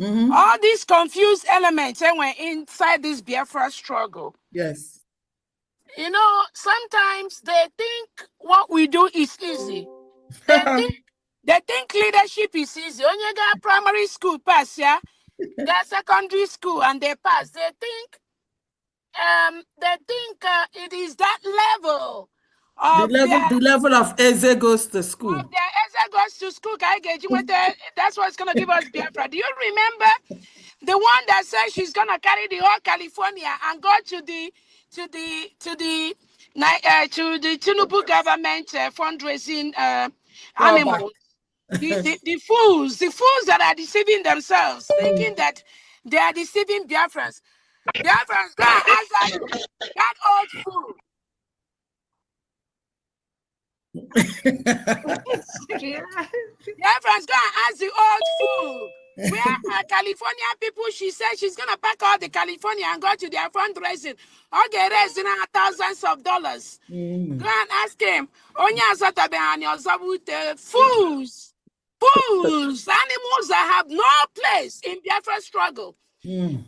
All these confused elements were inside this Biafra struggle. Yes. You know, sometimes they think what we do is easy. They think leadership is easy. When you got primary school pass, yeah, got secondary school and they pass. They think it is that level of the level of Eze goes to school. Of their Eze goes to school. That's what's gonna give us Biafra. Do you remember the one that says she's gonna carry the whole California and go to the Tinubu government fundraising animals? The fools that are deceiving themselves, thinking that they are deceiving Biafrans. Biafrans, go and ask that old fool. Biafrans, go and ask the old fool. Where are California people? She said she's gonna pack all the California and go to their fundraising. Okay, raising thousands of dollars. Go and ask him. Fools. Animals that have no place in Biafra struggle. She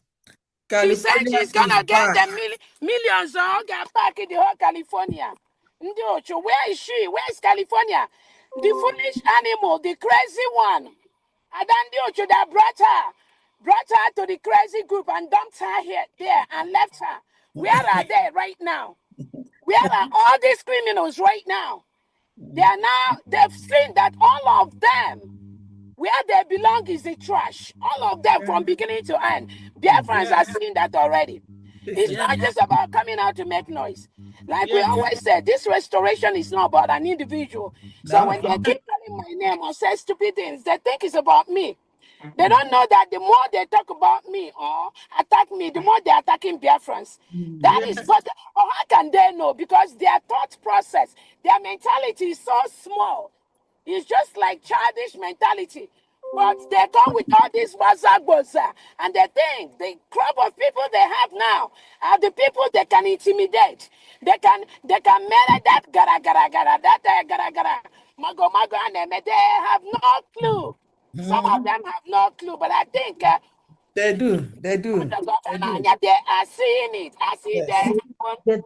said she's gonna get the millions of get back in the whole California. Where is she? Where is California? The foolish animal, the crazy one. And then that brought her to the crazy group and dumped her there and left her. Where are they right now? Where are all these criminals right now? They've seen that all of them, where they belong is the trash. All of them from beginning to end. Biafrans are seeing that already. It's not just about coming out to make noise. Like we always said, this restoration is not about an individual. So when they keep calling my name or say stupid things, they think it's about me. They don't know that the more they talk about me or attack me, the more they're attacking Biafrans. That is, but how can they know? Because their thought process, their mentality is so small. It's just like childish mentality. But they come with all this waza, and they think the crop of people they have now are the people they can intimidate. They can marry that gara, mago, and they have no clue. Some of them have no clue, but I think they do. They are seeing it. I see them on the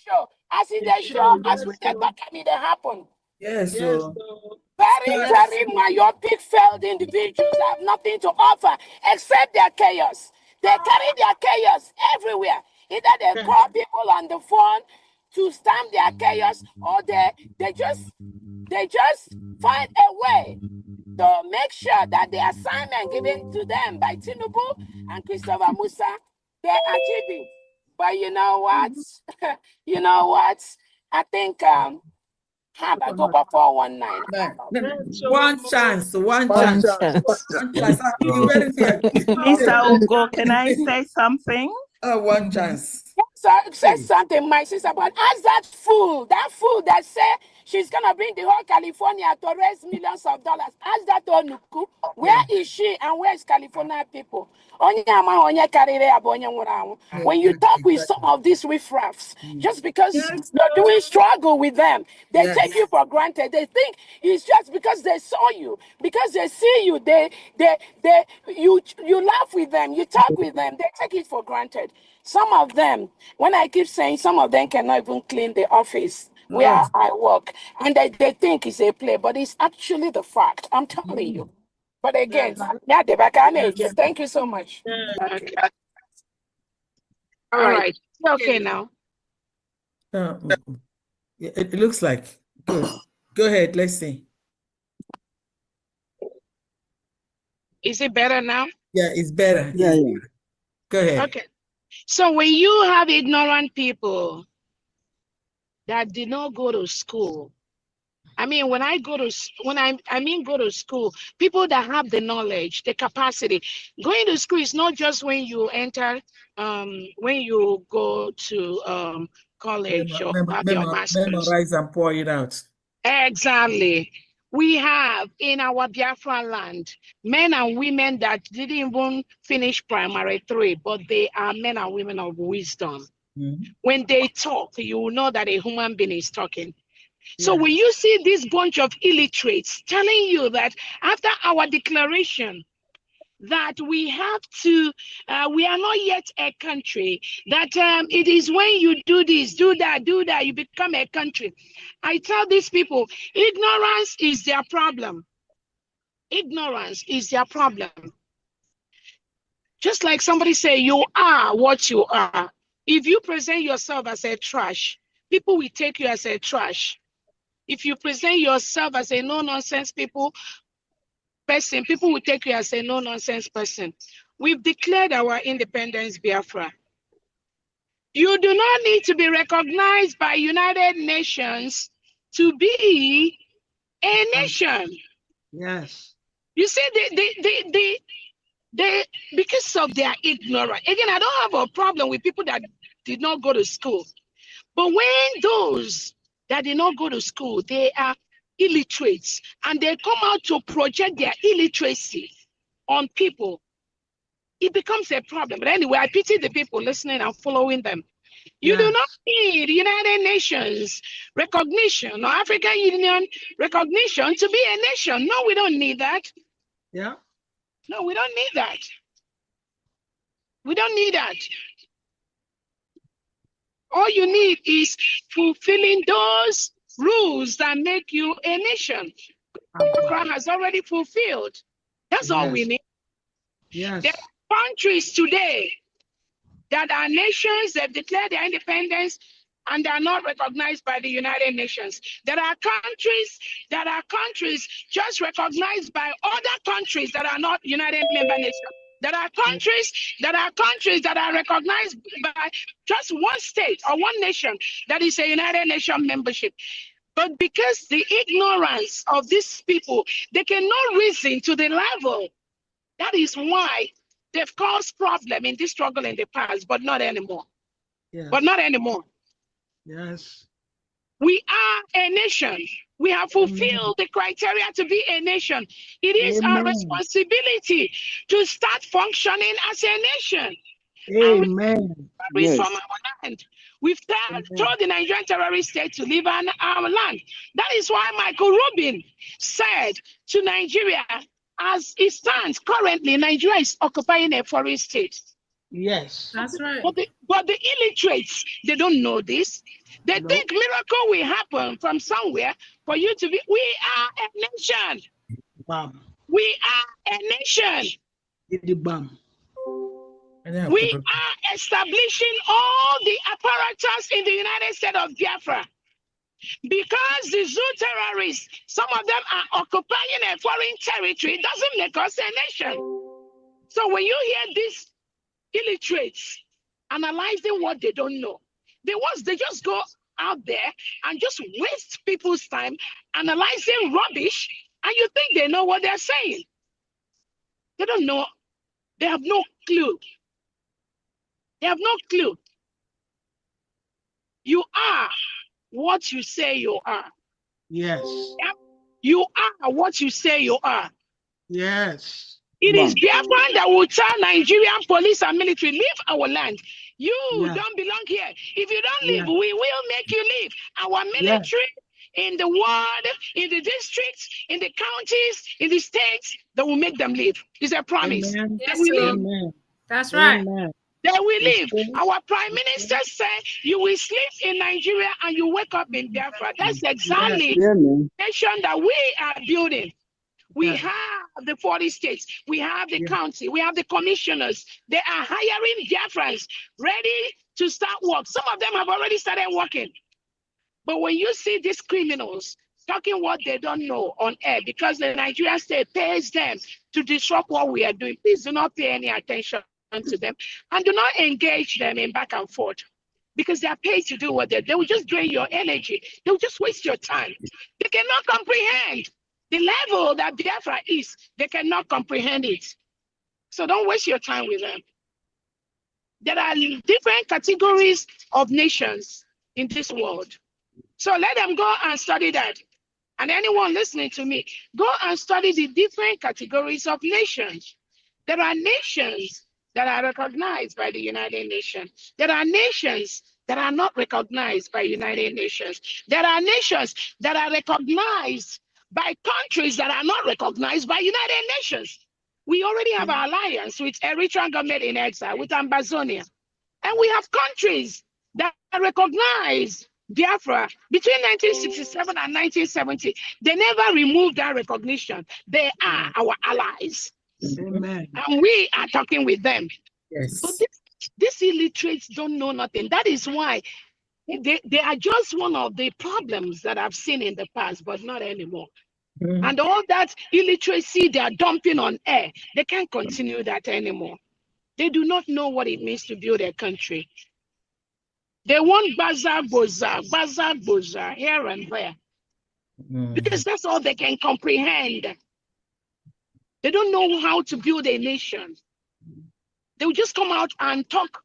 show. I see them show. I see them back at me. They happen. Yes. So very myopic failed individuals have nothing to offer except their chaos. They carry their chaos everywhere. Either they call people on the phone to stamp their chaos, or they just find a way to make sure that the assignment given to them by Tinubu and Christopher Musa, they achieve it. But you know what? I think I go back for 419. One chance. Mr. Ugo, can I say something? One chance. Say something, my sister, but ask that fool that said she's gonna bring the whole California to raise millions of dollars. Ask that Onuku, where is she and where is California people? When you talk with some of these riffraffs, just because you're doing struggle with them, they take you for granted. They think it's just because they saw you, because they see you, you laugh with them, you talk with them, they take it for granted. Some of them, when I keep saying some of them cannot even clean the office where I work, and they think it's a play, but it's actually the fact. I'm telling you. But again, thank you so much. Okay. All right. Okay now. It looks like good. Go ahead. Let's see. Is it better now? Yeah, it's better. Yeah. Go ahead. Okay. So when you have ignorant people that did not go to school, I mean, go to school, people that have the knowledge, the capacity. Going to school is not just when you enter, when you go to college or have your master's. Memorize and pour it out. Exactly. We have in our Biafran land men and women that didn't even finish primary 3, but they are men and women of wisdom. When they talk, you will know that a human being is talking. So when you see this bunch of illiterates telling you that after our declaration, that we have to, we are not yet a country, that it is when you do this, do that, you become a country. I tell these people, ignorance is their problem. Ignorance is their problem. Just like somebody say, you are what you are. If you present yourself as a trash, people will take you as a trash. If you present yourself as a no-nonsense person, people will take you as a no-nonsense person. We've declared our independence, Biafra. You do not need to be recognized by United Nations to be a nation. Yes. You see, they because of their ignorance. Again, I don't have a problem with people that did not go to school. But when those that did not go to school, they are illiterates, and they come out to project their illiteracy on people, it becomes a problem. But anyway, I pity the people listening and following them. You do not need United Nations recognition or African Union recognition to be a nation. No, we don't need that. Yeah. No, we don't need that. We don't need that. All you need is fulfilling those rules that make you a nation. Biafra has already fulfilled. That's all we need. Yes. There are countries today that are nations that declare their independence and are not recognized by the United Nations. There are countries just recognized by other countries that are not United Member Nations. There are countries that are recognized by just one state or one nation that is a United Nations membership. But because the ignorance of these people, they cannot reason to the level. That is why they've caused problem in this struggle in the past, but not anymore. Yes. But not anymore. Yes. We are a nation. We have fulfilled the criteria to be a nation. It is our responsibility to start functioning as a nation. Amen. Yes. From our land. We've told the Nigerian terrorist state to leave our land. That is why Michael Rubin said to Nigeria, as it stands currently, Nigeria is occupying a foreign state. Yes. That's right. But the illiterates, they don't know this. They think miracle will happen from somewhere for you to be. We are a nation. Bam. We are a nation. Bam. We are establishing all the apparatus in the United States of Biafra. Because the zoo terrorists, some of them are occupying a foreign territory, it doesn't make us a nation. So when you hear these illiterates analyzing what they don't know, they just go out there and just waste people's time analyzing rubbish, and you think they know what they're saying. They don't know. They have no clue. They have no clue. You are what you say you are. Yes. You are what you say you are. Yes. It is Biafran that will tell Nigerian police and military, leave our land. You don't belong here. If you don't leave, we will make you leave. Our military in the world, in the districts, in the counties, in the states, they will make them leave. It's a promise. Amen. Yes, They will leave. Amen. That's right. Amen. They will leave. Our prime minister said, you will sleep in Nigeria and you wake up in Biafra. That's exactly the nation that we are building. We have the 40 states, we have the county, we have the commissioners. They are hiring Biafrans ready to start work. Some of them have already started working. But when you see these criminals talking what they don't know on air, because the Nigerian state pays them to disrupt what we are doing, please do not pay any attention to them and do not engage them in back and forth, because they are paid to do what they will just drain your energy. They will just waste your time. They cannot comprehend the level that Biafra is. They cannot comprehend it. So don't waste your time with them. There are different categories of nations in this world. So let them go and study that. And anyone listening to me, go and study the different categories of nations. There are nations that are recognized by the United Nations. There are nations that are not recognized by United Nations. There are nations that are recognized by countries that are not recognized by United Nations. We already have an alliance with Eritrean government in exile, with Ambazonia. And we have countries that recognize Biafra between 1967 and 1970. They never removed that recognition. They are our allies. Amen. And we are talking with them. Yes. So these illiterates don't know nothing. That is why they are just one of the problems that I've seen in the past, but not anymore. And all that illiteracy they are dumping on air, they can't continue that anymore. They do not know what it means to build a country. They want bazaar, here and there. Because that's all they can comprehend. They don't know how to build a nation. They will just come out and talk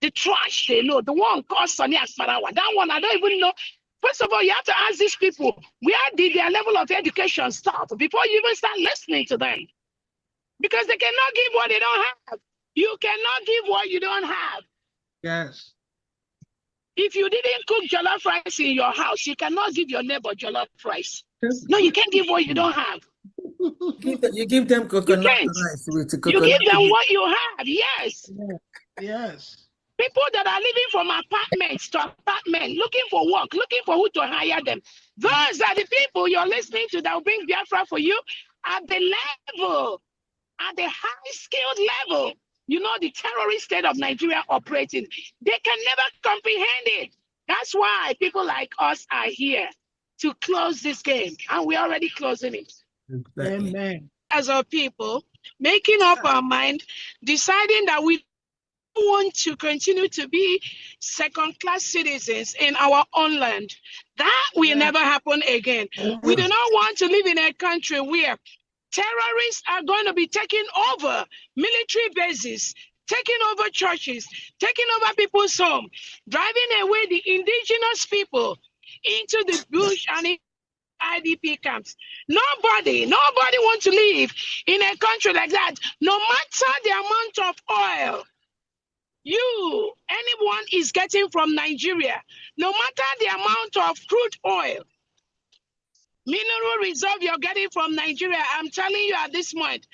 the trash they know. The one called Sonny Akparawa. That one, I don't even know. First of all, you have to ask these people, where did their level of education start before you even start listening to them? Because they cannot give what they don't have. You cannot give what you don't have. Yes. If you didn't cook jollof rice in your house, you cannot give your neighbor jollof rice. No, you can't give what you don't have. You give them coconut rice with coconut. You give them what you have, yes. Yes. People that are living from apartments to apartment, looking for work, looking for who to hire them. Those are the people you're listening to that will bring Biafra for you at the level, at the high-skilled level. You know, the terrorist state of Nigeria operating. They can never comprehend it. That's why people like us are here to close this game. And we're already closing it. Amen. As a people, making up our mind, deciding that we want to continue to be second-class citizens in our own land. That will never happen again. We do not want to live in a country where terrorists are going to be taking over military bases, taking over churches, taking over people's homes, driving away the indigenous people into the bush and in IDP camps. Nobody wants to live in a country like that, no matter the amount of oil anyone is getting from Nigeria, no matter the amount of crude oil, mineral reserve you're getting from Nigeria, I'm telling you at this point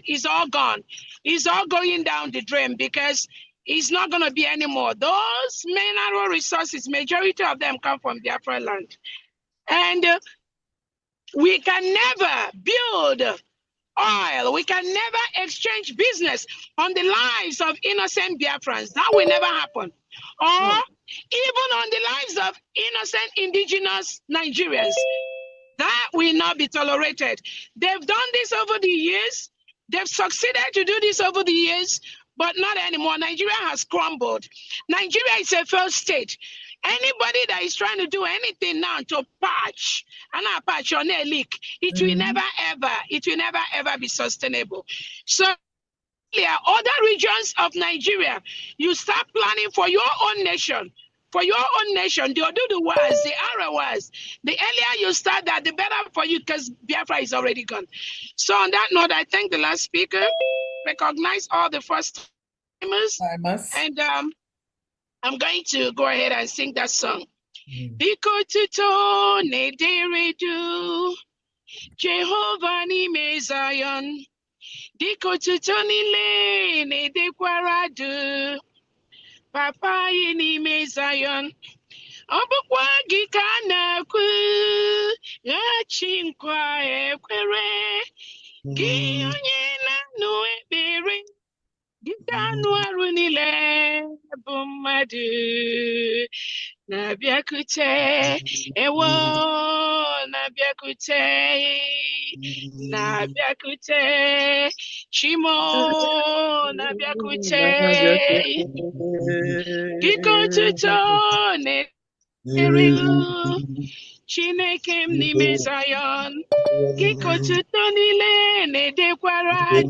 is all gone. It's all going down the drain because it's not going to be anymore. Those mineral resources, majority of them come from Biafran land. And we can never build oil. We can never exchange business on the lives of innocent Biafrans. That will never happen. Or even on the lives of innocent indigenous Nigerians. That will not be tolerated. They've done this over the years. They've succeeded to do this over the years, but not anymore. Nigeria has crumbled. Nigeria is a failed state. Anybody that is trying to do anything now to patch on a leak, it will never ever be sustainable. So other regions of Nigeria, you start planning for your own nation. For your own nation, the Odudu was, the Ara was. The earlier you start that, the better for you because Biafra is already gone. So on that note, I thank the last speaker, recognize all the first timers, and I'm going to go ahead and sing that song. Biko tuto ne deridu, Jehovah ni me Zion. Biko tuto nile ne dekwaradu, Papa ni me Zion. Obukwa gika na ku, chinkwa ekwere, gi onye na nu ekpere. Gitanu arunile bumadu nabiakute ewo nabiakute chimo nabiakute gikotuto ne erilu Chinekem ni Zion gikotuto nile ne dekwara